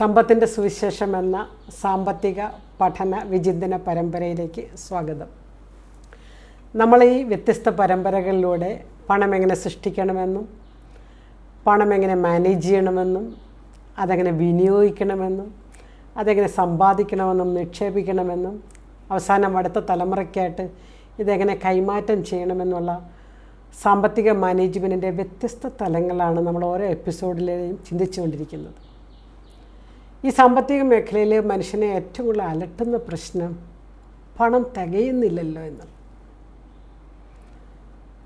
സമ്പത്തിൻ്റെ സുവിശേഷം എന്ന സാമ്പത്തിക പഠന വിചിന്തന പരമ്പരയിലേക്ക് സ്വാഗതം. നമ്മൾ ഈ വ്യത്യസ്ത പരമ്പരകളിലൂടെ പണം എങ്ങനെ സൃഷ്ടിക്കണമെന്നും പണം എങ്ങനെ മാനേജ് ചെയ്യണമെന്നും അതെങ്ങനെ വിനിയോഗിക്കണമെന്നും അതെങ്ങനെ സമ്പാദിക്കണമെന്നും നിക്ഷേപിക്കണമെന്നും അവസാനം അടുത്ത തലമുറയ്ക്കായിട്ട് ഇതെങ്ങനെ കൈമാറ്റം ചെയ്യണമെന്നുള്ള സാമ്പത്തിക മാനേജ്മെൻറ്റിൻ്റെ വ്യത്യസ്ത തലങ്ങളാണ് നമ്മൾ ഓരോ എപ്പിസോഡിലെയും ചിന്തിച്ചുകൊണ്ടിരിക്കുന്നത്. ഈ സാമ്പത്തിക മേഖലയിൽ മനുഷ്യനെ ഏറ്റവും കൂടുതൽ അലട്ടുന്ന പ്രശ്നം പണം തികയുന്നില്ലല്ലോ എന്നുള്ളത്.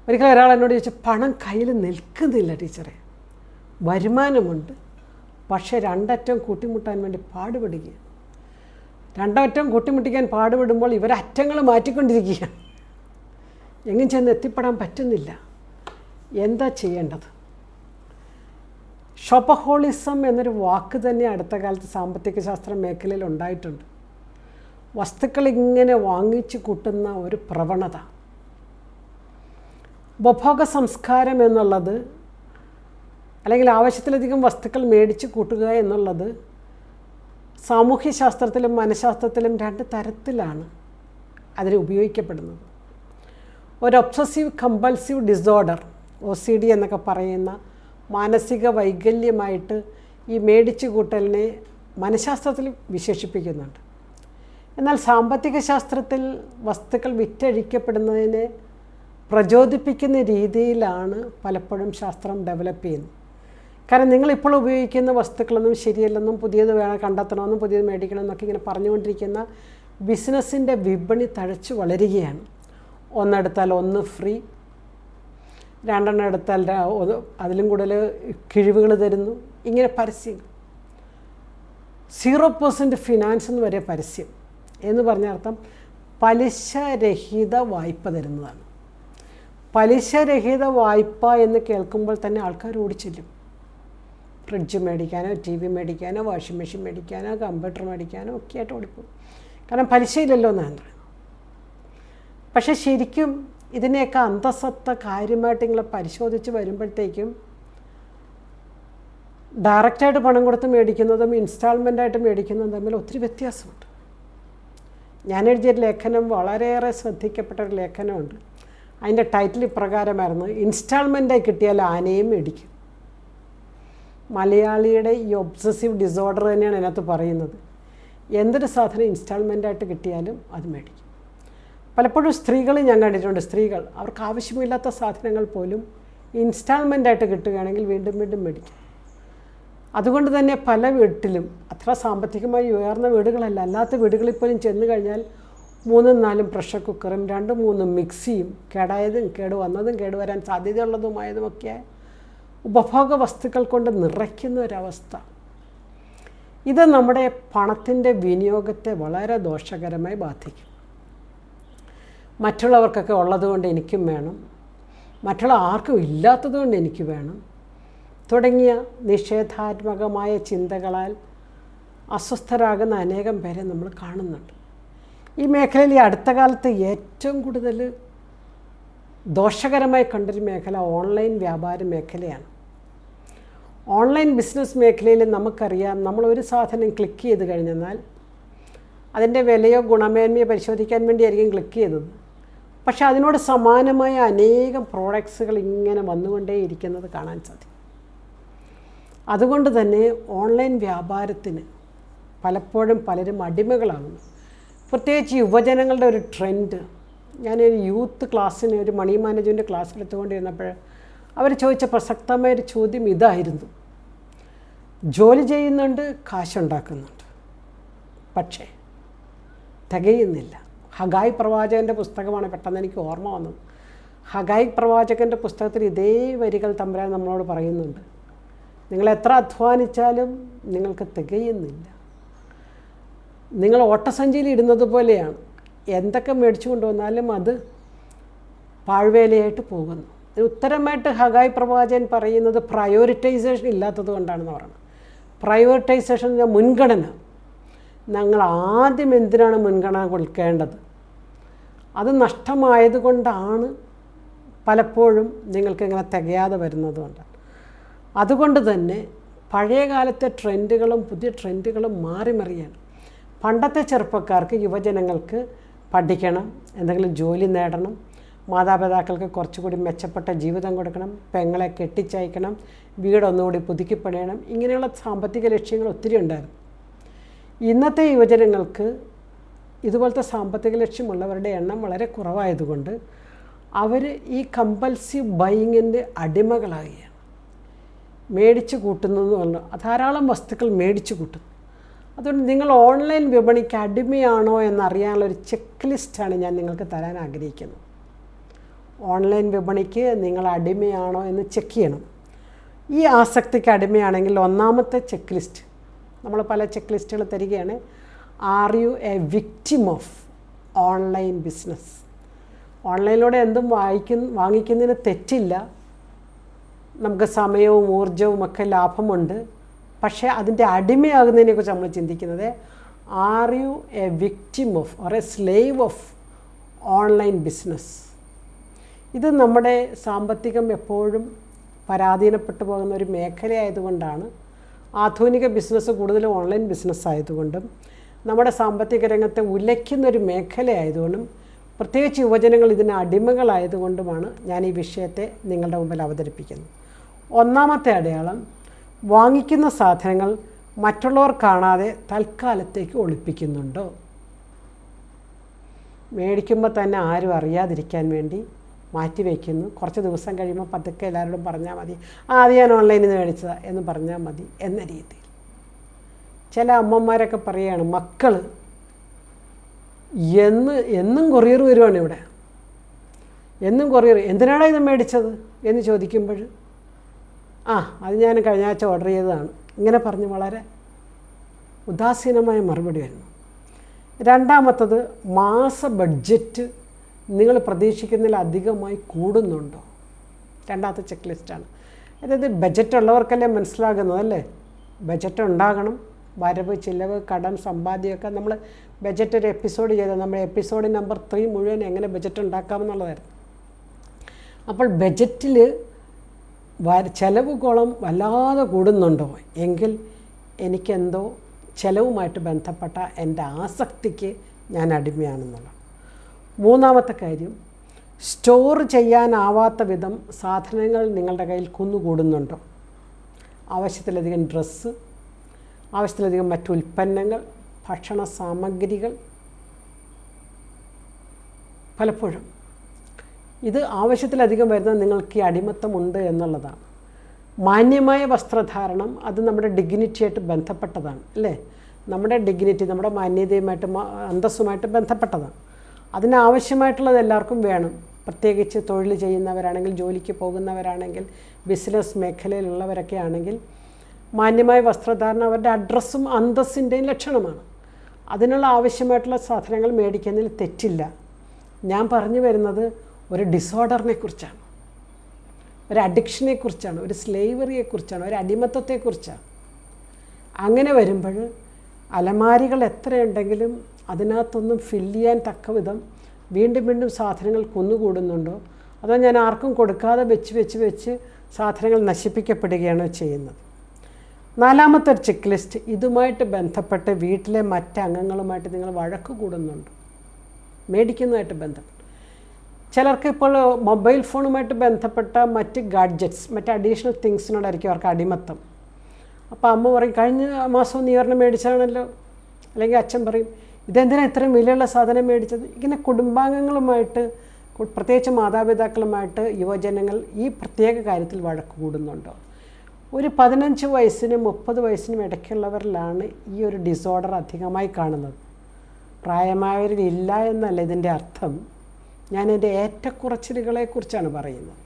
ഒരിക്കലും ഒരാൾ എന്നോട് ചോദിച്ചു, പണം കയ്യിൽ നിൽക്കുന്നില്ല ടീച്ചറെ, വരുമാനമുണ്ട്, പക്ഷേ രണ്ടറ്റം കൂട്ടിമുട്ടാൻ വേണ്ടി പാടുപെടുകയാണ്. രണ്ടറ്റം കൂട്ടിമുട്ടിക്കാൻ പാടുപെടുമ്പോൾ ഇവരറ്റങ്ങൾ മാറ്റിക്കൊണ്ടിരിക്കുകയാണ്. എങ്ങും ചെന്ന് എത്തിപ്പെടാൻ പറ്റുന്നില്ല. എന്താ ചെയ്യേണ്ടത്? ഷോപ്പഹോളിസം എന്നൊരു വാക്ക് തന്നെ അടുത്ത കാലത്ത് സാമ്പത്തിക ശാസ്ത്ര മേഖലയിൽ ഉണ്ടായിട്ടുണ്ട്. വസ്തുക്കൾ ഇങ്ങനെ വാങ്ങിച്ചു കൂട്ടുന്ന ഒരു പ്രവണത. ഉപഭോഗ സംസ്കാരം എന്നുള്ളത്, അല്ലെങ്കിൽ ആവശ്യത്തിലധികം വസ്തുക്കൾ മേടിച്ച് കൂട്ടുക എന്നുള്ളത് സാമൂഹ്യശാസ്ത്രത്തിലും മനഃശാസ്ത്രത്തിലും രണ്ട് തരത്തിലാണ് അതിന് ഉപയോഗിക്കപ്പെടുന്നത്. ഒരു ഒബ്സസീവ് കമ്പൾസീവ് ഡിസോർഡർ, OCD എന്നൊക്കെ പറയുന്ന മാനസിക വൈകല്യമായിട്ട് ഈ മേടിച്ചു കൂട്ടലിനെ മനഃശാസ്ത്രത്തിൽ വിശേഷിപ്പിക്കുന്നുണ്ട്. എന്നാൽ സാമ്പത്തിക ശാസ്ത്രത്തിൽ വസ്തുക്കൾ വിറ്റഴിക്കപ്പെടുന്നതിനെ പ്രചോദിപ്പിക്കുന്ന രീതിയിലാണ് പലപ്പോഴും ശാസ്ത്രം ഡെവലപ്പ് ചെയ്യുന്നത്. കാരണം നിങ്ങളിപ്പോൾ ഉപയോഗിക്കുന്ന വസ്തുക്കളൊന്നും ശരിയല്ലെന്നും പുതിയത് വേണം കണ്ടെത്തണമെന്നും പുതിയത് മേടിക്കണമെന്നൊക്കെ ഇങ്ങനെ പറഞ്ഞുകൊണ്ടിരിക്കുന്ന ബിസിനസ്സിൻ്റെ വിപണി തഴച്ചു വളരുകയാണ്. ഒന്നെടുത്താൽ ഒന്ന് ഫ്രീ, രണ്ടെണ്ണം എടുത്താൽ അതിലും കൂടുതൽ കിഴിവുകൾ തരുന്നു. ഇങ്ങനെ പരസ്യം 0% ഫിനാൻസ് എന്ന് വരെ പരസ്യം എന്ന് പറഞ്ഞ അർത്ഥം പലിശരഹിത വായ്പ തരുന്നതാണ്. പലിശരഹിത വായ്പ എന്ന് കേൾക്കുമ്പോൾ തന്നെ ആൾക്കാർ ഓടിച്ചെല്ലും. ഫ്രിഡ്ജ് മേടിക്കാനോ TV മേടിക്കാനോ വാഷിംഗ് മെഷീൻ മേടിക്കാനോ കമ്പ്യൂട്ടർ മേടിക്കാനോ ഒക്കെ ആയിട്ട് ഓടിപ്പോകും. കാരണം പലിശയില്ലല്ലോ എന്നാണ്. പക്ഷേ ശരിക്കും ഇതിനെയൊക്കെ അന്തസത്ത കാര്യമായിട്ട് നിങ്ങൾ പരിശോധിച്ച് വരുമ്പോഴത്തേക്കും ഡയറക്റ്റായിട്ട് പണം കൊടുത്ത് മേടിക്കുന്നതും ഇൻസ്റ്റാൾമെൻറ്റായിട്ട് മേടിക്കുന്നതും തമ്മിൽ ഒത്തിരി വ്യത്യാസമുണ്ട്. ഞാൻ എഴുതിയൊരു ലേഖനം, വളരെയേറെ ശ്രദ്ധിക്കപ്പെട്ട ഒരു ലേഖനമുണ്ട്. അതിൻ്റെ ടൈറ്റിൽ ഇപ്രകാരമായിരുന്നു: ഇൻസ്റ്റാൾമെൻറ്റായി കിട്ടിയാൽ ആനയും മേടിക്കും. മലയാളിയുടെ ഈ ഒബ്സസീവ് ഡിസോർഡർ തന്നെയാണ് അതിനകത്ത് പറയുന്നത്. എന്തൊരു സാധനം ഇൻസ്റ്റാൾമെൻറ്റായിട്ട് കിട്ടിയാലും അത് മേടിക്കും. പലപ്പോഴും സ്ത്രീകൾ ഞാൻ കണ്ടിട്ടുണ്ട്. സ്ത്രീകൾ അവർക്ക് ആവശ്യമില്ലാത്ത സാധനങ്ങൾ പോലും ഇൻസ്റ്റാൾമെൻറ്റായിട്ട് കിട്ടുകയാണെങ്കിൽ വീണ്ടും വീണ്ടും മേടിക്കും. അതുകൊണ്ട് തന്നെ പല വീട്ടിലും, അത്ര സാമ്പത്തികമായി ഉയർന്ന വീടുകളല്ല, അല്ലാത്ത വീടുകളിൽ പോലും ചെന്ന് കഴിഞ്ഞാൽ 3-4 പ്രഷർ കുക്കറും 2-3 മിക്സിയും, കേടായതും കേടുവന്നതും കേടുവരാൻ സാധ്യതയുള്ളതുമായതുമൊക്കെ ഉപഭോഗ വസ്തുക്കൾ കൊണ്ട് നിറയ്ക്കുന്ന ഒരവസ്ഥ. ഇത് നമ്മുടെ പണത്തിൻ്റെ വിനിയോഗത്തെ വളരെ ദോഷകരമായി ബാധിക്കും. മറ്റുള്ളവർക്കൊക്കെ ഉള്ളതുകൊണ്ട് എനിക്കും വേണം, മറ്റുള്ള ആർക്കും ഇല്ലാത്തതുകൊണ്ട് എനിക്ക് വേണം തുടങ്ങിയ നിഷേധാത്മകമായ ചിന്തകളാൽ അസ്വസ്ഥരാകുന്ന അനേകം പേരെ നമ്മൾ കാണുന്നുണ്ട്. ഈ മേഖലയിൽ ഈ അടുത്ത കാലത്ത് ഏറ്റവും കൂടുതൽ ദോഷകരമായി കണ്ടൊരു മേഖല ഓൺലൈൻ വ്യാപാര മേഖലയാണ്. ഓൺലൈൻ ബിസിനസ് മേഖലയിൽ നമുക്കറിയാം, നമ്മളൊരു സാധനം ക്ലിക്ക് ചെയ്ത് കഴിഞ്ഞാൽ അതിൻ്റെ വിലയോ ഗുണമേന്മയോ പരിശോധിക്കാൻ വേണ്ടിയായിരിക്കും ക്ലിക്ക് ചെയ്തത്. പക്ഷെ അതിനോട് സമാനമായ അനേകം പ്രോഡക്ട്സുകൾ ഇങ്ങനെ വന്നുകൊണ്ടേയിരിക്കുന്നത് കാണാൻ സാധിക്കും. അതുകൊണ്ട് തന്നെ ഓൺലൈൻ വ്യാപാരത്തിന് പലപ്പോഴും പലരും അടിമകളാകുന്നു. പ്രത്യേകിച്ച് യുവജനങ്ങളുടെ ഒരു ട്രെൻഡ്. ഞാനൊരു യൂത്ത് ക്ലാസ്സിന്, ഒരു മണി മാനേജ്മെൻറ്റ് ക്ലാസ് എടുത്തുകൊണ്ടിരുന്നപ്പോൾ അവർ ചോദിച്ച പ്രസക്തമായൊരു ചോദ്യം ഇതായിരുന്നു: ജോലി ചെയ്യുന്നുണ്ട്, കാശുണ്ടാക്കുന്നുണ്ട്, പക്ഷേ തികയുന്നില്ല. ഹഗായി പ്രവാചകൻ്റെ പുസ്തകമാണ് പെട്ടെന്ന് എനിക്ക് ഓർമ്മ വന്നത്. ഹഗായി പ്രവാചകൻ്റെ പുസ്തകത്തിൽ ഇതേ വരികൾ തമ്പുരാൻ നമ്മളോട് പറയുന്നുണ്ട്: നിങ്ങൾ എത്ര അധ്വാനിച്ചാലും നിങ്ങൾക്ക് തികയുന്നില്ല. നിങ്ങൾ ഓട്ടസഞ്ചിയിൽ ഇടുന്നത് പോലെയാണ്. എന്തൊക്കെ മേടിച്ചു കൊണ്ടുവന്നാലും അത് പാഴ്വേലയായിട്ട് പോകുന്നു. ഉത്തരമായിട്ട് ഹഗായി പ്രവാചകൻ പറയുന്നത് പ്രയോറിറ്റൈസേഷൻ ഇല്ലാത്തത് കൊണ്ടാണെന്ന് പറയുന്നത്. പ്രയോറിറ്റൈസേഷൻ എന്ന മുൻഗണന. ഞങ്ങൾ ആദ്യം എന്തിനാണ് മുൻഗണന കൊടുക്കേണ്ടത്? അത് നഷ്ടമായതുകൊണ്ടാണ് പലപ്പോഴും നിങ്ങൾക്കിങ്ങനെ തികയാതെ വരുന്നതുകൊണ്ടാണ്. അതുകൊണ്ട് തന്നെ പഴയ കാലത്തെ ട്രെൻഡുകളും പുതിയ ട്രെൻഡുകളും മാറി മറിയാണ്. പണ്ടത്തെ ചെറുപ്പക്കാർക്ക്, യുവജനങ്ങൾക്ക് പഠിക്കണം, എന്തെങ്കിലും ജോലി നേടണം, മാതാപിതാക്കൾക്ക് കുറച്ചുകൂടി മെച്ചപ്പെട്ട ജീവിതം കൊടുക്കണം, പെങ്ങളെ കെട്ടിച്ചയക്കണം, വീടൊന്നുകൂടി പുതുക്കിപ്പണിയണം, ഇങ്ങനെയുള്ള സാമ്പത്തിക ലക്ഷ്യങ്ങൾ ഒത്തിരി ഉണ്ടായിരുന്നു. ഇന്നത്തെ യുവജനങ്ങൾക്ക് ഇതുപോലത്തെ സാമ്പത്തിക ലക്ഷ്യമുള്ളവരുടെ എണ്ണം വളരെ കുറവായതുകൊണ്ട് അവർ ഈ കമ്പൽസീവ് ബൈയിങ്ങിൻ്റെ അടിമകളാകുകയാണ്. മേടിച്ച് കൂട്ടുന്നത് കൊണ്ട് ധാരാളം വസ്തുക്കൾ മേടിച്ച് കൂട്ടുന്നു. അതുകൊണ്ട് നിങ്ങൾ ഓൺലൈൻ വിപണിക്ക് അടിമയാണോ എന്നറിയാനുള്ളൊരു ചെക്ക് ലിസ്റ്റാണ് ഞാൻ നിങ്ങൾക്ക് തരാൻ ആഗ്രഹിക്കുന്നത്. ഓൺലൈൻ വിപണിക്ക് നിങ്ങൾ അടിമയാണോ എന്ന് ചെക്ക് ചെയ്യണം. ഈ ആസക്തിക്ക് അടിമയാണെങ്കിൽ ഒന്നാമത്തെ ചെക്ക് ലിസ്റ്റ്, നമ്മൾ പല ചെക്ക് ലിസ്റ്റുകൾ തരികയാണ്. Are you A victim of online business? ഓൺലൈനിലൂടെ എന്തും വാങ്ങിക്കുന്നതിന് തെറ്റില്ല, നമുക്ക് സമയവും ഊർജവും ഒക്കെ ലാഭമുണ്ട്. പക്ഷേ അതിൻ്റെ അടിമയാകുന്നതിനെക്കുറിച്ച് നമ്മൾ ചിന്തിക്കുന്നത്, are you A victim of or A slave of online business? ഇത് നമ്മുടെ സാമ്പത്തികം എപ്പോഴും പരാധീനപ്പെട്ടു പോകുന്ന ഒരു മേഖലയായതുകൊണ്ടാണ്. ആധുനിക ബിസിനസ് കൂടുതലും ഓൺലൈൻ ബിസിനസ് ആയതുകൊണ്ടും നമ്മുടെ സാമ്പത്തിക രംഗത്തെ ഉലയ്ക്കുന്നൊരു മേഖലയായതുകൊണ്ടും പ്രത്യേകിച്ച് യുവജനങ്ങൾ ഇതിന് അടിമകളായതുകൊണ്ടുമാണ് ഞാൻ ഈ വിഷയത്തെ നിങ്ങളുടെ മുമ്പിൽ അവതരിപ്പിക്കുന്നത്. ഒന്നാമത്തെ അടയാളം, വാങ്ങിക്കുന്ന സാധനങ്ങൾ മറ്റുള്ളവർ കാണാതെ തൽക്കാലത്തേക്ക് ഒളിപ്പിക്കുന്നുണ്ടോ? മേടിക്കുമ്പോൾ തന്നെ ആരും അറിയാതിരിക്കാൻ വേണ്ടി മാറ്റി വയ്ക്കുന്നു. കുറച്ച് ദിവസം കഴിയുമ്പോൾ പതുക്കെ എല്ലാവരോടും പറഞ്ഞാൽ മതി, അത് ഞാൻ ഓൺലൈനിൽ നിന്ന് മേടിച്ചതാണ് എന്ന് പറഞ്ഞാൽ മതി എന്ന രീതിയിൽ. ചില അമ്മമാരൊക്കെ പറയുകയാണ്, മക്കൾ എന്നും കൊറിയർ വരുവാണ് ഇവിടെ, എന്നും കൊറിയർ, എന്തിനാണ് ഇത് മേടിച്ചത് എന്ന് ചോദിക്കുമ്പോൾ അത് ഞാൻ കഴിഞ്ഞ ആഴ്ച ഓർഡർ ചെയ്തതാണ്, ഇങ്ങനെ പറഞ്ഞ് വളരെ ഉദാസീനമായ മറുപടി വരുന്നു. രണ്ടാമത്തത്, മാസ ബഡ്ജറ്റ് നിങ്ങൾ പ്രതീക്ഷിക്കുന്നതിൽ അധികമായി കൂടുന്നുണ്ടോ? രണ്ടാമത്തെ ചെക്ക് ലിസ്റ്റാണ്. അതായത് ബഡ്ജറ്റ് ഉള്ളവർക്കല്ലേ മനസ്സിലാകുന്നതല്ലേ, ബഡ്ജറ്റ് ഉണ്ടാകണം. വരവ്, ചിലവ്, കടം, സമ്പാദ്യമൊക്കെ നമ്മൾ ബഡ്ജറ്റ് ഒരു എപ്പിസോഡ് ചെയ്തത്, നമ്മുടെ എപ്പിസോഡ് നമ്പർ 3 മുഴുവൻ എങ്ങനെ ബഡ്ജറ്റ് ഉണ്ടാക്കാമെന്നുള്ളതായിരുന്നു. അപ്പോൾ ബഡ്ജറ്റിൽ ചിലവ് കോളം വല്ലാതെ കൂടുന്നുണ്ടോ എങ്കിൽ എനിക്കെന്തോ ചിലവുമായിട്ട് ബന്ധപ്പെട്ട എൻ്റെ ആസക്തിക്ക് ഞാൻ അടിമയാണെന്നുള്ളത്. മൂന്നാമത്തെ കാര്യം, സ്റ്റോർ ചെയ്യാനാവാത്ത വിധം സാധനങ്ങൾ നിങ്ങളുടെ കയ്യിൽ കുന്നുകൂടുന്നുണ്ടോ? ആവശ്യത്തിലധികം ഡ്രസ്സ്, ആവശ്യത്തിലധികം മറ്റു ഉൽപ്പന്നങ്ങൾ, ഭക്ഷണ സാമഗ്രികൾ. പലപ്പോഴും ഇത് ആവശ്യത്തിലധികം വരുന്നത് നിങ്ങൾക്ക് ഈ അടിമത്തമുണ്ട് എന്നുള്ളതാണ്. മാന്യമായ വസ്ത്രധാരണം അത് നമ്മുടെ ഡിഗ്നിറ്റിയായിട്ട് ബന്ധപ്പെട്ടതാണ് അല്ലേ? നമ്മുടെ ഡിഗ്നിറ്റി, നമ്മുടെ മാന്യതയുമായിട്ട്, അന്തസ്സുമായിട്ട് ബന്ധപ്പെട്ടതാണ്. അതിനാവശ്യമായിട്ടുള്ളത് എല്ലാവർക്കും വേണം. പ്രത്യേകിച്ച് തൊഴിൽ ചെയ്യുന്നവരാണെങ്കിൽ, ജോലിക്ക് പോകുന്നവരാണെങ്കിൽ, ബിസിനസ് മേഖലയിലുള്ളവരൊക്കെ ആണെങ്കിൽ മാന്യമായ വസ്ത്രധാരണം അവരുടെ അഡ്രസ്സും അന്തസ്സിൻ്റെയും ലക്ഷണമാണ്. അതിനുള്ള ആവശ്യമായിട്ടുള്ള സാധനങ്ങൾ മേടിക്കുന്നതിൽ തെറ്റില്ല. ഞാൻ പറഞ്ഞു വരുന്നത് ഒരു ഡിസോർഡറിനെ കുറിച്ചാണ്, ഒരു അഡിക്ഷനെ കുറിച്ചാണ്, ഒരു സ്ലേവറിയെക്കുറിച്ചാണ്, ഒരു അടിമത്തത്തെക്കുറിച്ചാണ്. അങ്ങനെ വരുമ്പോൾ അലമാരികൾ എത്രയുണ്ടെങ്കിലും അതിനകത്തൊന്നും ഫില്ല് ചെയ്യാൻ തക്ക വിധം വീണ്ടും വീണ്ടും സാധനങ്ങൾ കുന്നുകൂടുന്നുണ്ടോ? അതോ ഞാൻ ആർക്കും കൊടുക്കാതെ വെച്ച് സാധനങ്ങൾ നശിപ്പിക്കപ്പെടുകയാണോ ചെയ്യുന്നത്? നാലാമത്തെ ഒരു ചെക്ക് ലിസ്റ്റ്, ഇതുമായിട്ട് ബന്ധപ്പെട്ട് വീട്ടിലെ മറ്റംഗങ്ങളുമായിട്ട് നിങ്ങൾ വഴക്ക് കൂടുന്നുണ്ടോ? മേടിക്കുന്നതുമായിട്ട് ബന്ധപ്പെട്ട് ചിലർക്ക് ഇപ്പോൾ മൊബൈൽ ഫോണുമായിട്ട് ബന്ധപ്പെട്ട മറ്റ് ഗാഡ്ജറ്റ്സ്, മറ്റ് അഡീഷണൽ തിങ്സിനോടായിരിക്കും അവർക്ക് അടിമത്തം. അപ്പോൾ അമ്മ പറയും, കഴിഞ്ഞ മാസം നീ ഒരെണ്ണം മേടിച്ചാണല്ലോ, അല്ലെങ്കിൽ അച്ഛൻ പറയും, ഇതെന്തിനാ ഇത്രയും വിലയുള്ള സാധനം മേടിച്ചത്? ഇങ്ങനെ കുടുംബാംഗങ്ങളുമായിട്ട്, പ്രത്യേകിച്ച് മാതാപിതാക്കളുമായിട്ട് യുവജനങ്ങൾ ഈ പ്രത്യേക കാര്യത്തിൽ വഴക്ക് കൂടുന്നുണ്ടോ? ഒരു 15 വയസ്സിനും 30 വയസ്സിനും ഇടയ്ക്കുള്ളവരിലാണ് ഈ ഒരു ഡിസോർഡർ അധികമായി കാണുന്നത്. പ്രായമായവരിൽ ഇല്ല എന്നല്ല ഇതിൻ്റെ അർത്ഥം. ഞാൻ എൻ്റെ ഏറ്റക്കുറച്ചിലുകളെക്കുറിച്ചാണ് പറയുന്നത്.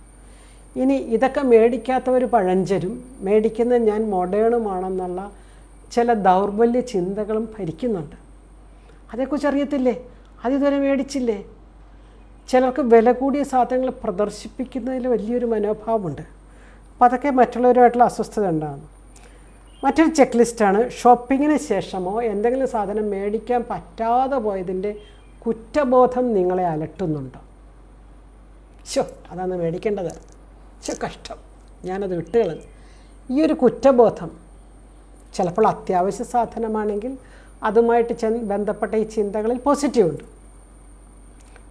ഇനി ഇതൊക്കെ മേടിക്കാത്തവർ പഴഞ്ചരും മേടിക്കുന്നത് ഞാൻ മോഡേണുമാണെന്നുള്ള ചില ദൗർബല്യ ചിന്തകളും ഭരിക്കുന്നുണ്ട്. അതേക്കുറിച്ച് അറിയത്തില്ലേ? അതിതുവരെ മേടിച്ചില്ലേ? ചിലർക്ക് വില കൂടിയ സാധനങ്ങൾ പ്രദർശിപ്പിക്കുന്നതിൽ വലിയൊരു മനോഭാവമുണ്ട്. അപ്പോൾ അതൊക്കെ മറ്റുള്ളവരുമായിട്ടുള്ള അസ്വസ്ഥത ഉണ്ടാകുന്നു. മറ്റൊരു ചെക്ക് ലിസ്റ്റാണ്, ഷോപ്പിങ്ങിന് ശേഷമോ എന്തെങ്കിലും സാധനം മേടിക്കാൻ പറ്റാതെ പോയതിൻ്റെ കുറ്റബോധം നിങ്ങളെ അലട്ടുന്നുണ്ടോ? അതാണ് മേടിക്കേണ്ടത്, കഷ്ടം, ഞാനത് വിട്ടുകളഞ്ഞു. ഈ ഒരു കുറ്റബോധം ചിലപ്പോൾ അത്യാവശ്യ സാധനമാണെങ്കിൽ അതുമായിട്ട് ബന്ധപ്പെട്ട ഈ ചിന്തകളിൽ പോസിറ്റീവ് ഉണ്ട്.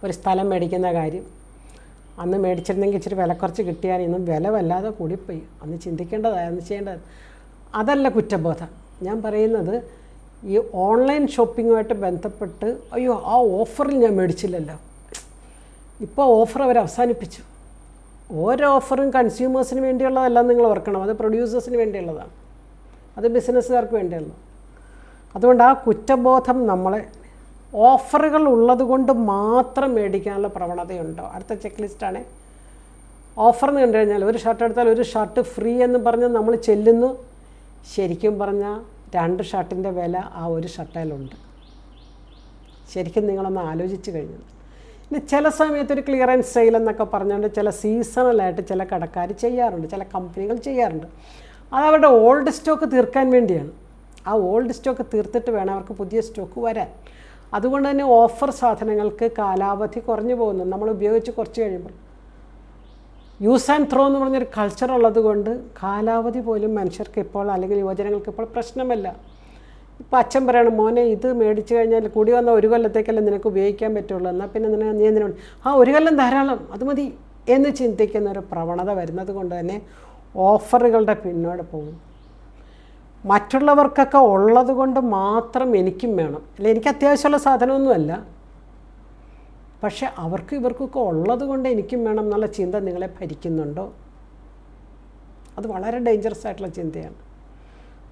ഒരു സ്ഥലം മേടിക്കുന്ന കാര്യം, അന്ന് മേടിച്ചിരുന്നെങ്കിൽ ഇച്ചിരി വില കുറച്ച് കിട്ടിയാൽ ഇന്നും വില വല്ലാതെ കൂടിപ്പോയി, അന്ന് ചിന്തിക്കേണ്ടതായി, അന്ന് ചെയ്യേണ്ടത്. അതല്ല കുറ്റബോധം. ഞാൻ പറയുന്നത് ഈ ഓൺലൈൻ ഷോപ്പിങ്ങുമായിട്ട് ബന്ധപ്പെട്ട് അയ്യോ ആ ഓഫറിൽ ഞാൻ മേടിച്ചില്ലല്ലോ, ഇപ്പോൾ ഓഫർ അവർ അവസാനിപ്പിച്ചു. ഓരോ ഓഫറും കൺസ്യൂമേഴ്സിന് വേണ്ടിയുള്ളതല്ല, നിങ്ങൾ ഓർക്കണം. അത് പ്രൊഡ്യൂസേഴ്സിന് വേണ്ടിയുള്ളതാണ്, അത് ബിസിനസ്സുകാർക്ക് വേണ്ടിയുള്ളത്. അതുകൊണ്ട് ആ കുറ്റബോധം നമ്മളെ ഓഫറുകൾ ഉള്ളത് കൊണ്ട് മാത്രം മേടിക്കാനുള്ള പ്രവണതയുണ്ടോ? അടുത്ത ചെക്ക് ലിസ്റ്റാണ് ഓഫർ എന്ന് കണ്ടു കഴിഞ്ഞാൽ ഒരു ഷർട്ട് എടുത്താൽ ഒരു ഷർട്ട് ഫ്രീ എന്ന് പറഞ്ഞ് നമ്മൾ ചെല്ലുന്നു. ശരിക്കും പറഞ്ഞാൽ 2 ഷർട്ടിൻ്റെ വില ആ ഒരു ഷർട്ടിലുണ്ട്. ശരിക്കും നിങ്ങളൊന്ന് ആലോചിച്ച് കഴിഞ്ഞു. ഇനി ചില സമയത്ത് ഒരു ക്ലിയറൻസ് സെയിൽ എന്നൊക്കെ പറഞ്ഞുകൊണ്ട് ചില സീസണലായിട്ട് ചില കടക്കാർ ചെയ്യാറുണ്ട്, ചില കമ്പനികൾ ചെയ്യാറുണ്ട്. അതവരുടെ ഓൾഡ് സ്റ്റോക്ക് തീർക്കാൻ വേണ്ടിയാണ്. ആ ഓൾഡ് സ്റ്റോക്ക് തീർത്തിട്ട് വേണം അവർക്ക് പുതിയ സ്റ്റോക്ക് വരാൻ. അതുകൊണ്ട് തന്നെ ഓഫർ സാധനങ്ങൾക്ക് കാലാവധി കുറഞ്ഞു പോകുന്നു. നമ്മൾ ഉപയോഗിച്ച് കുറച്ച് കഴിയുമ്പോൾ യൂസ് ആൻഡ് ത്രോ എന്ന് പറഞ്ഞൊരു കൾച്ചർ ഉള്ളത് കൊണ്ട് കാലാവധി പോലും മനുഷ്യർക്ക് ഇപ്പോൾ അല്ലെങ്കിൽ യുവജനങ്ങൾക്ക് ഇപ്പോൾ പ്രശ്നമല്ല. ഇപ്പോൾ അച്ഛൻ പറയണം, മോനെ ഇത് മേടിച്ച് കഴിഞ്ഞാൽ കൂടി വന്ന 1 കൊല്ലത്തേക്കല്ലേ നിനക്ക് ഉപയോഗിക്കാൻ പറ്റുള്ളൂ, എന്നാൽ പിന്നെ നീ എന്തിനാണ് 1 കൊല്ലം ധാരാളം അത് മതി എന്ന് ചിന്തിക്കുന്ന ഒരു പ്രവണത വരുന്നത് കൊണ്ട് തന്നെ ഓഫറുകളുടെ പിന്നോട്ട് പോകും. മറ്റുള്ളവർക്കൊക്കെ ഉള്ളത് കൊണ്ട് മാത്രം എനിക്കും വേണം, അല്ലെ എനിക്ക് അത്യാവശ്യമുള്ള സാധനമൊന്നുമല്ല, പക്ഷെ അവർക്ക് ഇവർക്കൊക്കെ ഉള്ളത് കൊണ്ട് എനിക്കും വേണം എന്നുള്ള ചിന്ത നിങ്ങളെ ഭരിക്കുന്നുണ്ടോ? അത് വളരെ ഡേഞ്ചറസ് ആയിട്ടുള്ള ചിന്തയാണ്.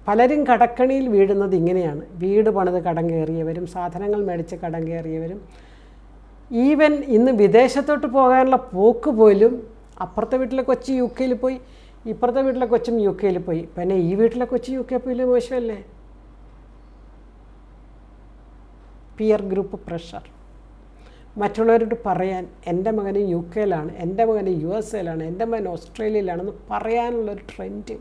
പലരും കടക്കണിയിൽ വീഴുന്നത് ഇങ്ങനെയാണ്. വീട് പണിത് കടം കയറിയവരും സാധനങ്ങൾ മേടിച്ച് കടം കയറിയവരും, ഈവൻ ഇന്ന് വിദേശത്തോട്ട് പോകാനുള്ള പോക്ക് പോലും അപ്പുറത്തെ വീട്ടിലെ കൊച്ച് UK പോയി, ഇപ്പുറത്തെ വീട്ടിലെ കൊച്ചും UK പോയി, പിന്നെ ഈ വീട്ടിലെ കൊച്ച് UK പോയില്ലേ, മോശമല്ലേ? Peer group pressure. മറ്റുള്ളവരോട് പറയാൻ എൻ്റെ മകൻ UK എൻ്റെ മകൻ USA എൻ്റെ മകൻ ഓസ്ട്രേലിയയിലാണെന്ന് പറയാനുള്ളൊരു ട്രെൻഡ്.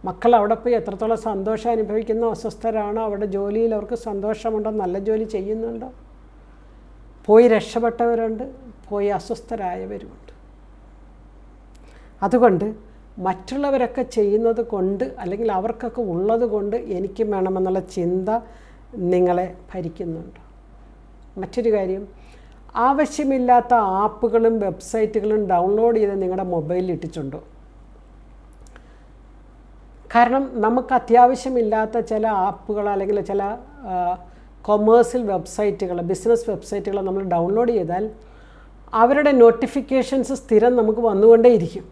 മക്കൾ അവിടെ പോയി എത്രത്തോളം സന്തോഷം അനുഭവിക്കുന്നോ, അസ്വസ്ഥരാണോ, അവിടെ ജോലിയിൽ അവർക്ക് സന്തോഷമുണ്ടോ, നല്ല ജോലി ചെയ്യുന്നുണ്ടോ? പോയി രക്ഷപ്പെട്ടവരുണ്ട്, പോയി അസ്വസ്ഥരായവരുമുണ്ട്. അതുകൊണ്ട് മറ്റുള്ളവരൊക്കെ ചെയ്യുന്നത് കൊണ്ട് അല്ലെങ്കിൽ അവർക്കൊക്കെ ഉള്ളത് കൊണ്ട് എനിക്കും വേണമെന്നുള്ള ചിന്ത നിങ്ങളെ ഭരിക്കുന്നുണ്ട്. മറ്റൊരു കാര്യം, ആവശ്യമില്ലാത്ത ആപ്പുകളും വെബ്സൈറ്റുകളും ഡൗൺലോഡ് ചെയ്ത് നിങ്ങളുടെ മൊബൈലിൽ ഇട്ടിട്ടുണ്ടോ? കാരണം നമുക്ക് അത്യാവശ്യമില്ലാത്ത ചില ആപ്പുകൾ അല്ലെങ്കിൽ ചില കൊമേഴ്സ്യൽ വെബ്സൈറ്റുകൾ, ബിസിനസ് വെബ്സൈറ്റുകൾ നമ്മൾ ഡൗൺലോഡ് ചെയ്താൽ അവരുടെ നോട്ടിഫിക്കേഷൻസ് സ്ഥിരം നമുക്ക് വന്നുകൊണ്ടേയിരിക്കും.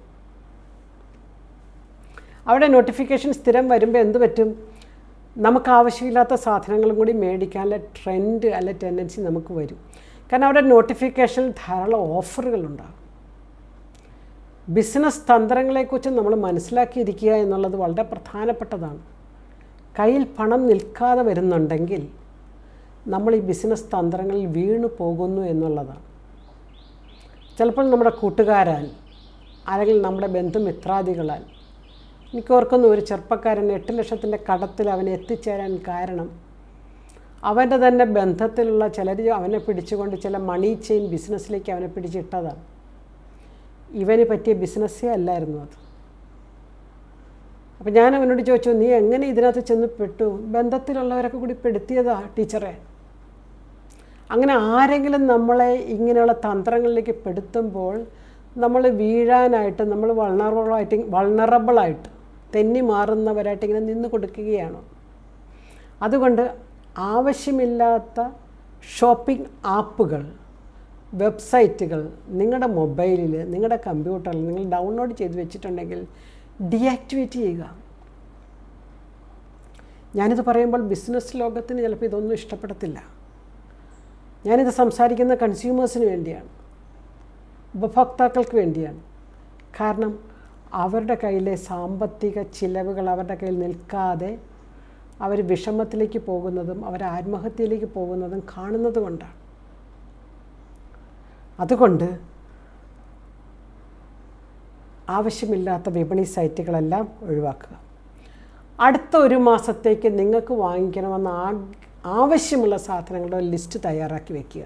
അവിടെ നോട്ടിഫിക്കേഷൻ സ്ഥിരം വരുമ്പോൾ എന്ത് പറ്റും? നമുക്ക് ആവശ്യമില്ലാത്ത സാധനങ്ങളും കൂടി മേടിക്കാനുള്ള ട്രെൻഡ് അല്ലെ ടെൻഡൻസി നമുക്ക് വരും. കാരണം അവിടെ നോട്ടിഫിക്കേഷനിൽ ധാരാളം ഓഫറുകളുണ്ടാകും. ബിസിനസ് തന്ത്രങ്ങളെക്കുറിച്ച് നമ്മൾ മനസ്സിലാക്കിയിരിക്കുക എന്നുള്ളത് വളരെ പ്രധാനപ്പെട്ടതാണ്. കയ്യിൽ പണം നിൽക്കാതെ വരുന്നുണ്ടെങ്കിൽ നമ്മൾ ഈ ബിസിനസ് തന്ത്രങ്ങളിൽ വീണു പോകുന്നു എന്നുള്ളതാണ്. ചിലപ്പോൾ നമ്മുടെ കൂട്ടുകാരാൽ അല്ലെങ്കിൽ നമ്മുടെ ബന്ധുമിത്രാദികളാൽ. എനിക്ക് ഓർക്കുന്നു, ഒരു ചെറുപ്പക്കാരൻ 8 ലക്ഷത്തിൻ്റെ കടത്തിൽ അവനെ എത്തിച്ചേരാൻ കാരണം അവൻ്റെ തന്നെ ബന്ധത്തിലുള്ള ചിലർ അവനെ പിടിച്ചുകൊണ്ട് ചില മണി ചെയിൻ ബിസിനസ്സിലേക്ക് അവനെ പിടിച്ചിട്ടതാണ്. ഇവന് പറ്റിയ ബിസിനസ്സേ അല്ലായിരുന്നു അത്. അപ്പം ഞാൻ അവനോട് ചോദിച്ചു, നീ എങ്ങനെ ഇതിനകത്ത് ചെന്ന് പെട്ടു? ബന്ധത്തിലുള്ളവരൊക്കെ കൂടി പെടുത്തിയതാ ടീച്ചറെ. അങ്ങനെ ആരെങ്കിലും നമ്മളെ ഇങ്ങനെയുള്ള തന്ത്രങ്ങളിലേക്ക് പെടുത്തുമ്പോൾ നമ്മൾ വീഴാനായിട്ട്, നമ്മൾ വൾണറബിളായിട്ട് തെന്നി മാറുന്നവരായിട്ട് ഇങ്ങനെ നിന്ന് കൊടുക്കുകയാണ്. അതുകൊണ്ട് ആവശ്യമില്ലാത്ത ഷോപ്പിംഗ് ആപ്പുകൾ, വെബ്സൈറ്റുകൾ നിങ്ങളുടെ മൊബൈലിൽ, നിങ്ങളുടെ കമ്പ്യൂട്ടറിൽ നിങ്ങൾ ഡൗൺലോഡ് ചെയ്ത് വെച്ചിട്ടുണ്ടെങ്കിൽ ഡീആക്ടിവേറ്റ് ചെയ്യുക. ഞാനിത് പറയുമ്പോൾ ബിസിനസ് ലോകത്തിന് ചിലപ്പോൾ ഇതൊന്നും ഇഷ്ടപ്പെടത്തില്ല. ഞാനിത് സംസാരിക്കുന്ന കൺസ്യൂമേഴ്സിന് വേണ്ടിയാണ്, ഉപഭോക്താക്കൾക്ക് വേണ്ടിയാണ്. കാരണം അവരുടെ കയ്യിലെ സാമ്പത്തിക ചിലവുകൾ അവരുടെ കയ്യിൽ നിൽക്കാതെ അവർ വിഷമത്തിലേക്ക് പോകുന്നതും അവർ ആത്മഹത്യയിലേക്ക് പോകുന്നതും കാണുന്നത് കൊണ്ടാണ്. അതുകൊണ്ട് ആവശ്യമില്ലാത്ത വിപണി സൈറ്റുകളെല്ലാം ഒഴിവാക്കുക. അടുത്ത 1 മാസത്തേക്ക് നിങ്ങൾക്ക് വാങ്ങിക്കണമെന്ന് ആവശ്യമുള്ള സാധനങ്ങളുടെ ലിസ്റ്റ് തയ്യാറാക്കി വയ്ക്കുക.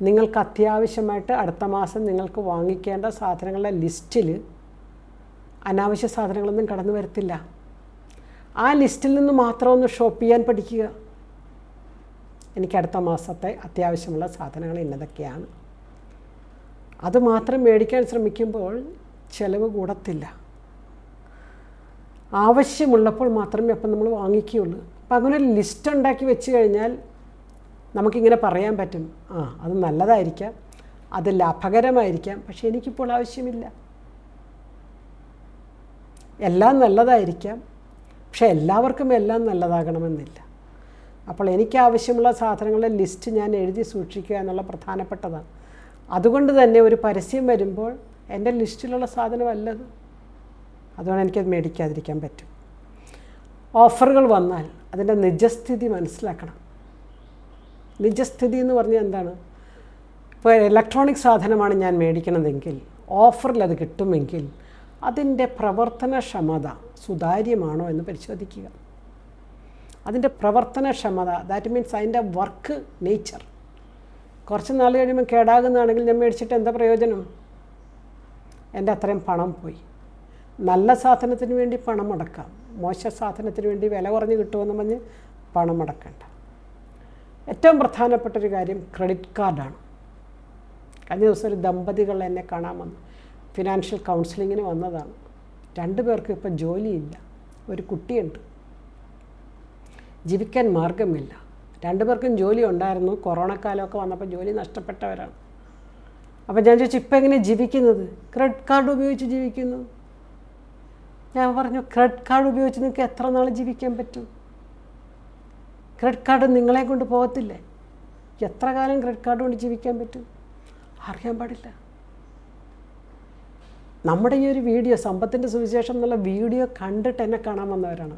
നിങ്ങൾക്ക് അത്യാവശ്യമായിട്ട് അടുത്ത മാസം നിങ്ങൾക്ക് വാങ്ങിക്കേണ്ട സാധനങ്ങളുടെ ലിസ്റ്റിൽ അനാവശ്യ സാധനങ്ങളൊന്നും കടന്നു വരത്തില്ല. ആ ലിസ്റ്റിൽ നിന്ന് മാത്രം ഒന്ന് ഷോപ്പ് ചെയ്യാൻ പഠിക്കുക. എനിക്ക് അടുത്ത മാസത്തെ അത്യാവശ്യമുള്ള സാധനങ്ങൾ ഇന്നതൊക്കെയാണ്. അതുമാത്രം മേടിക്കാൻ ശ്രമിക്കുമ്പോൾ ചിലവ് കൂടത്തില്ല. ആവശ്യമുള്ളപ്പോൾ മാത്രമേ അപ്പം നമ്മൾ വാങ്ങിക്കുകയുള്ളൂ. അപ്പം അങ്ങനെ ഒരു ലിസ്റ്റ് ഉണ്ടാക്കി വെച്ച് കഴിഞ്ഞാൽ നമുക്കിങ്ങനെ പറയാൻ പറ്റും, അത് നല്ലതായിരിക്കാം, അത് ലാഭകരമായിരിക്കാം, പക്ഷേ എനിക്കിപ്പോൾ ആവശ്യമില്ല. എല്ലാം നല്ലതായിരിക്കാം, പക്ഷേ എല്ലാവർക്കും എല്ലാം നല്ലതാകണമെന്നില്ല. അപ്പോൾ എനിക്ക് ആവശ്യമുള്ള സാധനങ്ങളുടെ ലിസ്റ്റ് ഞാൻ എഴുതി സൂക്ഷിക്കുക എന്നുള്ള പ്രധാനപ്പെട്ടതാണ്. അതുകൊണ്ട് തന്നെ ഒരു പരസ്യം വരുമ്പോൾ എൻ്റെ ലിസ്റ്റിലുള്ള സാധനമല്ലത്, അതുകൊണ്ട് എനിക്കത് മേടിക്കാതിരിക്കാൻ പറ്റും. ഓഫറുകൾ വന്നാൽ അതിൻ്റെ നിജസ്ഥിതി മനസ്സിലാക്കണം. നിജസ്ഥിതി എന്ന് പറഞ്ഞാൽ എന്താണ്? ഇപ്പോൾ ഇലക്ട്രോണിക് സാധനമാണ് ഞാൻ മേടിക്കണതെങ്കിൽ ഓഫറിൽ അത് കിട്ടുമെങ്കിൽ അതിൻ്റെ പ്രവർത്തനക്ഷമത സുതാര്യമാണോ എന്ന് പരിശോധിക്കുക. അതിൻ്റെ പ്രവർത്തനക്ഷമത, ദാറ്റ് മീൻസ് അതിൻ്റെ വർക്ക് നേച്ചർ. കുറച്ച് നാൾ കഴിയുമ്പോൾ കേടാകുന്നതാണെങ്കിൽ ഞാൻ മേടിച്ചിട്ട് എന്താ പ്രയോജനം? എൻ്റെ അത്രയും പണം പോയി. നല്ല സാധനത്തിന് വേണ്ടി പണം മുടക്കാം, മോശ സാധനത്തിന് വേണ്ടി വില കുറഞ്ഞ് കിട്ടുമെന്ന് പറഞ്ഞ് പണം മുടക്കണ്ട. ഏറ്റവും പ്രധാനപ്പെട്ടൊരു കാര്യം ക്രെഡിറ്റ് കാർഡാണ്. കഴിഞ്ഞ ദിവസം ഒരു ദമ്പതികൾ എന്നെ കാണാൻ വന്നു. ഫിനാൻഷ്യൽ കൗൺസിലിങ്ങിന് വന്നതാണ്. 2 പേർക്കും ഇപ്പോൾ ജോലിയില്ല, ഒരു കുട്ടിയുണ്ട്, ജീവിക്കാൻ മാർഗമില്ല. 2 പേർക്കും ജോലി ഉണ്ടായിരുന്നു, കൊറോണ കാലമൊക്കെ വന്നപ്പോൾ ജോലി നഷ്ടപ്പെട്ടവരാണ്. അപ്പോൾ ഞാൻ ചോദിച്ചു, ഇപ്പം എങ്ങനെ ജീവിക്കുന്നത്? ക്രെഡിറ്റ് കാർഡ് ഉപയോഗിച്ച് ജീവിക്കുന്നു. ഞാൻ പറഞ്ഞു, ക്രെഡിറ്റ് കാർഡ് ഉപയോഗിച്ച് നിങ്ങൾക്ക് എത്ര നാൾ ജീവിക്കാൻ പറ്റും? ക്രെഡിറ്റ് കാർഡ് നിങ്ങളെ കൊണ്ട് പോകത്തില്ലേ? എത്ര കാലം ക്രെഡിറ്റ് കാർഡ് കൊണ്ട് ജീവിക്കാൻ പറ്റും? അറിയാൻ പാടില്ല. നമ്മുടെ ഈ ഒരു വീഡിയോ, സമ്പത്തിൻ്റെ സുവിശേഷം എന്നുള്ള വീഡിയോ കണ്ടിട്ട് എന്നെ കാണാൻ വന്നവരാണ്.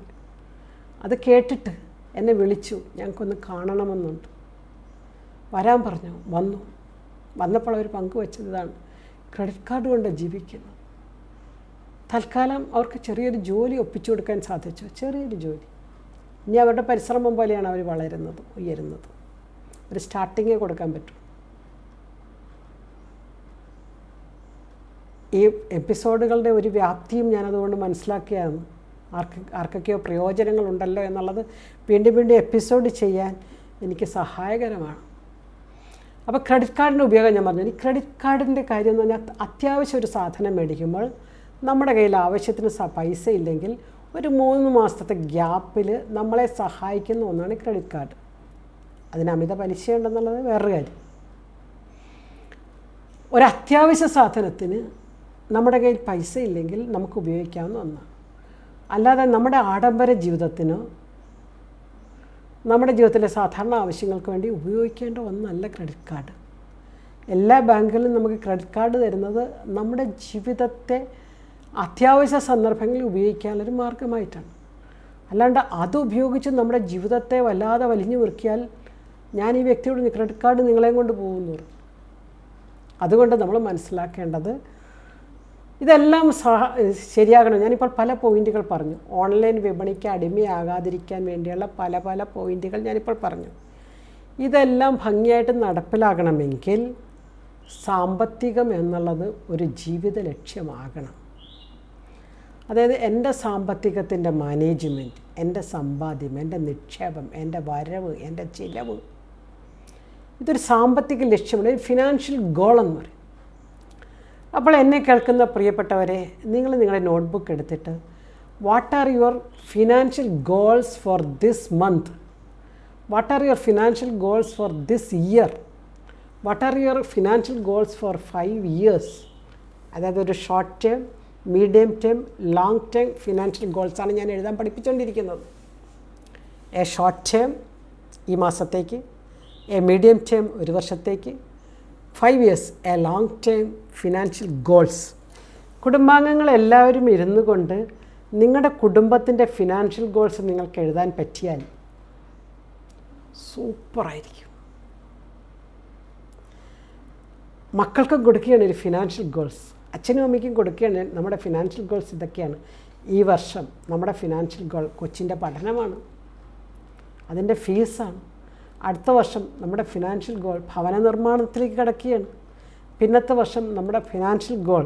അത് കേട്ടിട്ട് എന്നെ വിളിച്ചു, ഞങ്ങൾക്കൊന്ന് കാണണമെന്നുണ്ട്. വരാൻ പറഞ്ഞു, വന്നപ്പോൾ അവർ പങ്കുവച്ചത് ഇതാണ്, ക്രെഡിറ്റ് കാർഡ് കൊണ്ട് ജീവിക്കുന്നു. തൽക്കാലം അവർക്ക് ചെറിയൊരു ജോലി ഒപ്പിച്ചു കൊടുക്കാൻ സാധിച്ചു, ചെറിയൊരു ജോലി. ഇനി അവരുടെ പരിശ്രമം പോലെയാണ് അവർ വളരുന്നത്, ഉയരുന്നത്. ഒരു സ്റ്റാർട്ടിങ്ങേ കൊടുക്കാൻ പറ്റും. ഈ എപ്പിസോഡുകളുടെ ഒരു വ്യാപ്തിയും ഞാനതുകൊണ്ട് മനസ്സിലാക്കിയാണ്. ആർക്കൊക്കെയോ പ്രയോജനങ്ങളുണ്ടല്ലോ എന്നുള്ളത് വീണ്ടും എപ്പിസോഡ് ചെയ്യാൻ എനിക്ക് സഹായകരമാണ്. അപ്പോൾ ക്രെഡിറ്റ് കാർഡിൻ്റെ ഉപയോഗം ഞാൻ പറഞ്ഞു. ഈ ക്രെഡിറ്റ് കാർഡിൻ്റെ കാര്യം എന്ന് പറഞ്ഞാൽ അത്യാവശ്യം ഒരു സാധനം മേടിക്കുമ്പോൾ നമ്മുടെ കയ്യിൽ ആവശ്യത്തിന് പൈസ ഇല്ലെങ്കിൽ ഒരു 3 മാസത്തെ ഗ്യാപ്പിൽ നമ്മളെ സഹായിക്കുന്ന ഒന്നാണ് ക്രെഡിറ്റ് കാർഡ്. അതിന് അമിത പലിശയുണ്ടെന്നുള്ളത് വേറൊരു കാര്യം. ഒരത്യാവശ്യ സാധനത്തിന് നമ്മുടെ കയ്യിൽ പൈസ ഇല്ലെങ്കിൽ നമുക്ക് ഉപയോഗിക്കാവുന്ന ഒന്നാണ്. അല്ലാതെ നമ്മുടെ ആഡംബര ജീവിതത്തിനോ നമ്മുടെ ജീവിതത്തിലെ സാധാരണ ആവശ്യങ്ങൾക്ക് വേണ്ടി ഉപയോഗിക്കേണ്ട ഒന്നല്ല ക്രെഡിറ്റ് കാർഡ്. എല്ലാ ബാങ്കുകളിലും നമുക്ക് ക്രെഡിറ്റ് കാർഡ് തരുന്നത് നമ്മുടെ ജീവിതത്തെ അത്യാവശ്യ സന്ദർഭങ്ങളിൽ ഉപയോഗിക്കാനുള്ളൊരു മാർഗമായിട്ടാണ്. അല്ലാണ്ട് അത് ഉപയോഗിച്ച് നമ്മുടെ ജീവിതത്തെ വല്ലാതെ വലിഞ്ഞു മുറുക്കിയാൽ ഞാൻ ഈ വ്യക്തിയോട് ക്രെഡിറ്റ് കാർഡ് നിങ്ങളെയും കൊണ്ട് പോകുന്നു. അതുകൊണ്ട് നമ്മൾ മനസ്സിലാക്കേണ്ടത് ഇതെല്ലാം ശരിയാകണം. ഞാനിപ്പോൾ പല പോയിൻറ്റുകൾ പറഞ്ഞു. ഓൺലൈൻ വിപണിക്ക് അടിമയാകാതിരിക്കാൻ വേണ്ടിയുള്ള പല പോയിൻറ്റുകൾ ഞാനിപ്പോൾ പറഞ്ഞു. ഇതെല്ലാം ഭംഗിയായിട്ട് നടപ്പിലാകണമെങ്കിൽ സാമ്പത്തികം എന്നുള്ളത് ഒരു ജീവിത ലക്ഷ്യമാകണം. അതായത് എൻ്റെ സാമ്പത്തികത്തിൻ്റെ മാനേജ്മെൻറ്റ്, എൻ്റെ സമ്പാദ്യം, എൻ്റെ നിക്ഷേപം, എൻ്റെ വരവ്, എൻ്റെ ചിലവ്, ഇതൊരു സാമ്പത്തിക ലക്ഷ്യമാണ്, ഒരു ഫിനാൻഷ്യൽ ഗോൾ എന്ന് പറയും. അപ്പോൾ എന്നെ കേൾക്കുന്ന പ്രിയപ്പെട്ടവരെ, നിങ്ങളുടെ നോട്ട്ബുക്ക് എടുത്തിട്ട് what are your financial goals for this month, what are your financial goals for this year, what are your financial goals for 5 years. അതായത് ഒരു short term, medium term, long term financial ഗോൾസാണ് ഞാൻ എഴുതാൻ പഠിപ്പിച്ചുകൊണ്ടിരിക്കുന്നത്. A short term ഈ മാസത്തേക്ക്, A medium term 1 വർഷത്തേക്ക്, 5 years a long term financial goals. കുടുംബാംഗങ്ങളെല്ലാവരും ഇരുന്നു കൊണ്ട് നിങ്ങളുടെ കുടുംബത്തിൻ്റെ ഫിനാൻഷ്യൽ ഗോൾസ് നിങ്ങൾക്ക് എഴുതാൻ പറ്റിയാൽ സൂപ്പറായിരിക്കും. മക്കൾക്കും കൊടുക്കുകയാണ് ഒരു ഫിനാൻഷ്യൽ ഗോൾസ്, അച്ഛനും അമ്മയ്ക്കും കൊടുക്കുകയാണ് നമ്മുടെ ഫിനാൻഷ്യൽ ഗോൾസ് ഇതൊക്കെയാണ്. ഈ വർഷം നമ്മുടെ ഫിനാൻഷ്യൽ ഗോൾ കൊച്ചിൻ്റെ പഠനമാണ്, അതിൻ്റെ ഫീസാണ്. അടുത്ത വർഷം നമ്മുടെ ഫിനാൻഷ്യൽ ഗോൾ ഭവന നിർമ്മാണത്തിലേക്ക് കിടക്കുകയാണ്. പിന്നത്തെ വർഷം നമ്മുടെ ഫിനാൻഷ്യൽ ഗോൾ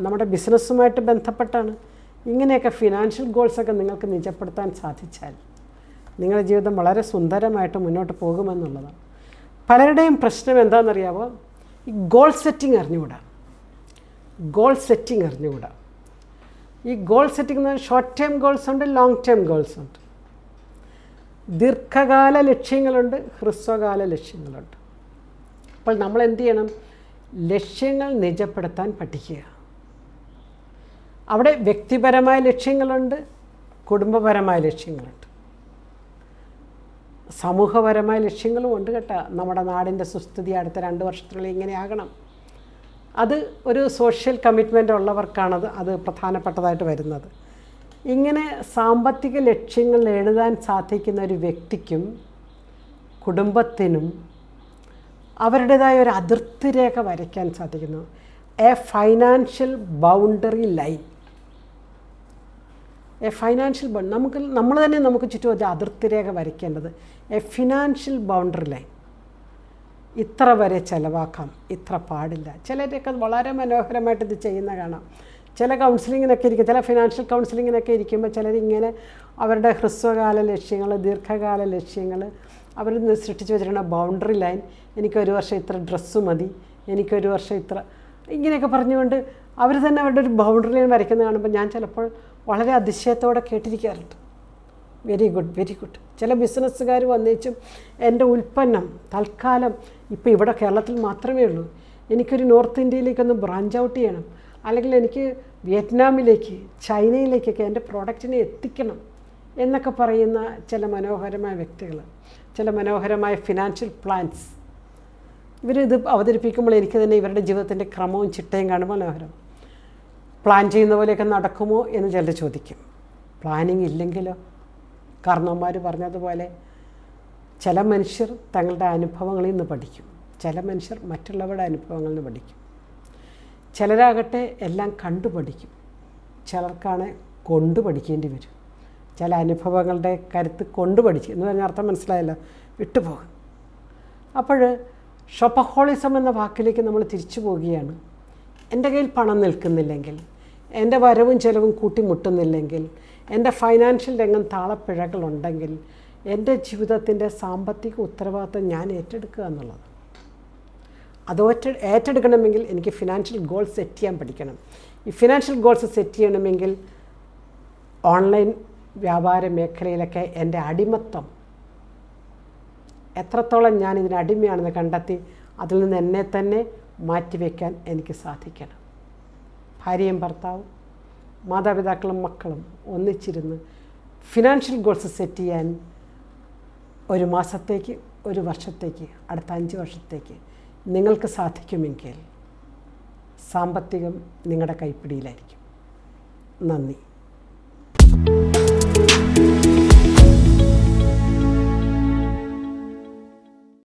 നമ്മുടെ ബിസിനസ്സുമായിട്ട് ബന്ധപ്പെട്ടാണ്. ഇങ്ങനെയൊക്കെ ഫിനാൻഷ്യൽ ഗോൾസൊക്കെ നിങ്ങൾക്ക് നിജപ്പെടുത്താൻ സാധിച്ചാൽ നിങ്ങളുടെ ജീവിതം വളരെ സുന്ദരമായിട്ട് മുന്നോട്ട് പോകുമെന്നുള്ളതാണ്. പലരുടെയും പ്രശ്നം എന്താണെന്നറിയാമോ? ഈ ഗോൾ സെറ്റിംഗ് അറിഞ്ഞുകൂടാ. ഈ ഗോൾ സെറ്റിംഗ് എന്ന് പറഞ്ഞാൽ ഷോർട്ട് ടേം ഗോൾസ് ഉണ്ട്, ലോങ് ടേം ഗോൾസ് ഉണ്ട്. ദീർഘകാല ലക്ഷ്യങ്ങളുണ്ട്, ഹ്രസ്വകാല ലക്ഷ്യങ്ങളുണ്ട്. അപ്പോൾ നമ്മൾ എന്ത് ചെയ്യണം? ലക്ഷ്യങ്ങൾ നിജപ്പെടുത്താൻ പഠിക്കുക. അവിടെ വ്യക്തിപരമായ ലക്ഷ്യങ്ങളുണ്ട്, കുടുംബപരമായ ലക്ഷ്യങ്ങളുണ്ട്, സമൂഹപരമായ ലക്ഷ്യങ്ങളും ഉണ്ട് കേട്ടോ. നമ്മുടെ നാടിൻ്റെ സുസ്ഥിതി അടുത്ത 2 വർഷത്തിനുള്ളിൽ ഇങ്ങനെ ആകണം. അത് ഒരു സോഷ്യൽ കമ്മിറ്റ്മെൻ്റ് ഉള്ളവർക്കാണത് അത് പ്രധാനപ്പെട്ടതായിട്ട് വരുന്നത്. ഇങ്ങനെ സാമ്പത്തിക ലക്ഷ്യങ്ങൾ എഴുതാൻ സാധിക്കുന്ന ഒരു വ്യക്തിക്കും കുടുംബത്തിനും അവരുടേതായ ഒരു അതിർത്തി രേഖ വരയ്ക്കാൻ സാധിക്കുന്നു. A financial boundary line. നമ്മൾ തന്നെ നമുക്ക് ചുറ്റും ഒരു അതിർത്തി രേഖ വരയ്ക്കേണ്ടത്. A financial boundary line. ഇത്ര വരെ ചിലവാക്കാം, ഇത്ര പാടില്ല. ചിലരൊക്കെ വളരെ മനോഹരമായിട്ട് ഇത് ചെയ്യുന്ന കാണാം. ചില കൗൺസിലിങ്ങിനൊക്കെ ഇരിക്കും, ചില ഫിനാൻഷ്യൽ കൗൺസിലിങ്ങിനൊക്കെ ഇരിക്കുമ്പോൾ ചിലരിങ്ങനെ അവരുടെ ഹ്രസ്വകാല ലക്ഷ്യങ്ങൾ, ദീർഘകാല ലക്ഷ്യങ്ങൾ അവർ സൃഷ്ടിച്ച് വെച്ചിരിക്കുന്ന ബൗണ്ടറി ലൈൻ. എനിക്കൊരു വർഷം ഇത്ര ഡ്രസ്സ് മതി, എനിക്കൊരു വർഷം ഇത്ര, ഇങ്ങനെയൊക്കെ പറഞ്ഞുകൊണ്ട് അവർ തന്നെ അവരുടെ ഒരു ബൗണ്ടറി ലൈൻ വരയ്ക്കുന്നത് കാണുമ്പോൾ ഞാൻ ചിലപ്പോൾ വളരെ അതിശയത്തോടെ കേട്ടിരിക്കാറുണ്ട്. Very good. ചില ബിസിനസ്സുകാർ വന്നേച്ചും എൻ്റെ ഉൽപ്പന്നം തൽക്കാലം ഇപ്പോൾ ഇവിടെ കേരളത്തിൽ മാത്രമേ ഉള്ളൂ, എനിക്കൊരു നോർത്ത് ഇന്ത്യയിലേക്കൊന്ന് ബ്രാഞ്ച് ഔട്ട് ചെയ്യണം, അല്ലെങ്കിൽ എനിക്ക് വിയറ്റ്നാമിലേക്ക്, ചൈനയിലേക്കൊക്കെ എൻ്റെ പ്രോഡക്റ്റിനെ എത്തിക്കണം എന്നൊക്കെ പറയുന്ന ചില മനോഹരമായ വ്യക്തികൾ, ചില മനോഹരമായ ഫിനാൻഷ്യൽ പ്ലാൻസ്. ഇവരിത് അവതരിപ്പിക്കുമ്പോൾ എനിക്ക് തന്നെ ഇവരുടെ ജീവിതത്തിൻ്റെ ക്രമവും ചിട്ടയും കാണുമ്പോൾ മനോഹരം. പ്ലാൻ ചെയ്യുന്ന പോലെയൊക്കെ നടക്കുമോ എന്ന് ചിലർ ചോദിക്കും. പ്ലാനിങ് ഇല്ലെങ്കിലോ? കാരണവന്മാർ പറഞ്ഞതുപോലെ ചില മനുഷ്യർ തങ്ങളുടെ അനുഭവങ്ങളിൽ നിന്ന് പഠിക്കും, ചില മനുഷ്യർ മറ്റുള്ളവരുടെ അനുഭവങ്ങളിൽ നിന്ന് പഠിക്കും. ചിലരാകട്ടെ എല്ലാം കണ്ടുപഠിക്കും, ചിലർക്കാണ് കൊണ്ടുപഠിക്കേണ്ടി വരും. ചില അനുഭവങ്ങളുടെ കരുത്ത് കൊണ്ടുപഠിച്ചു എന്ന് പറഞ്ഞാൽ അർത്ഥം മനസ്സിലായല്ലോ, വിട്ടുപോകും. അപ്പോൾ ഷോപ്പഹോളിസം എന്ന വാക്കിലേക്ക് നമ്മൾ തിരിച്ചു പോവുകയാണ്. എൻ്റെ കയ്യിൽ പണം നിൽക്കുന്നില്ലെങ്കിൽ, എൻ്റെ വരവും ചെലവും കൂട്ടിമുട്ടുന്നില്ലെങ്കിൽ, എൻ്റെ ഫൈനാൻഷ്യൽ രംഗം താളപ്പിഴകളുണ്ടെങ്കിൽ എൻ്റെ ജീവിതത്തിൻ്റെ സാമ്പത്തിക ഉത്തരവാദിത്വം ഞാൻ ഏറ്റെടുക്കുക എന്നുള്ളത്. അത് ഏറ്റെടുക്കണമെങ്കിൽ എനിക്ക് ഫിനാൻഷ്യൽ ഗോൾ സെറ്റ് ചെയ്യാൻ പഠിക്കണം. ഈ ഫിനാൻഷ്യൽ ഗോൾസ് സെറ്റ് ചെയ്യണമെങ്കിൽ ഓൺലൈൻ വ്യാപാര മേഖലയിലൊക്കെ എൻ്റെ അടിമത്വം എത്രത്തോളം ഞാൻ ഇതിന് അടിമയാണെന്ന് കണ്ടെത്തി അതിൽ നിന്ന് എന്നെ തന്നെ മാറ്റിവെക്കാൻ എനിക്ക് സാധിക്കണം. ഭാര്യയും ഭർത്താവും മാതാപിതാക്കളും മക്കളും ഒന്നിച്ചിരുന്ന് ഫിനാൻഷ്യൽ ഗോൾസ് സെറ്റ് ചെയ്യാൻ 1 മാസത്തേക്ക്, 1 വർഷത്തേക്ക്, അടുത്ത 5 വർഷത്തേക്ക് നിങ്ങൾക്ക് സാധിക്കുമെങ്കിൽ സാമ്പത്തികം നിങ്ങളുടെ കൈപ്പിടിയിലായിരിക്കും. നന്ദി.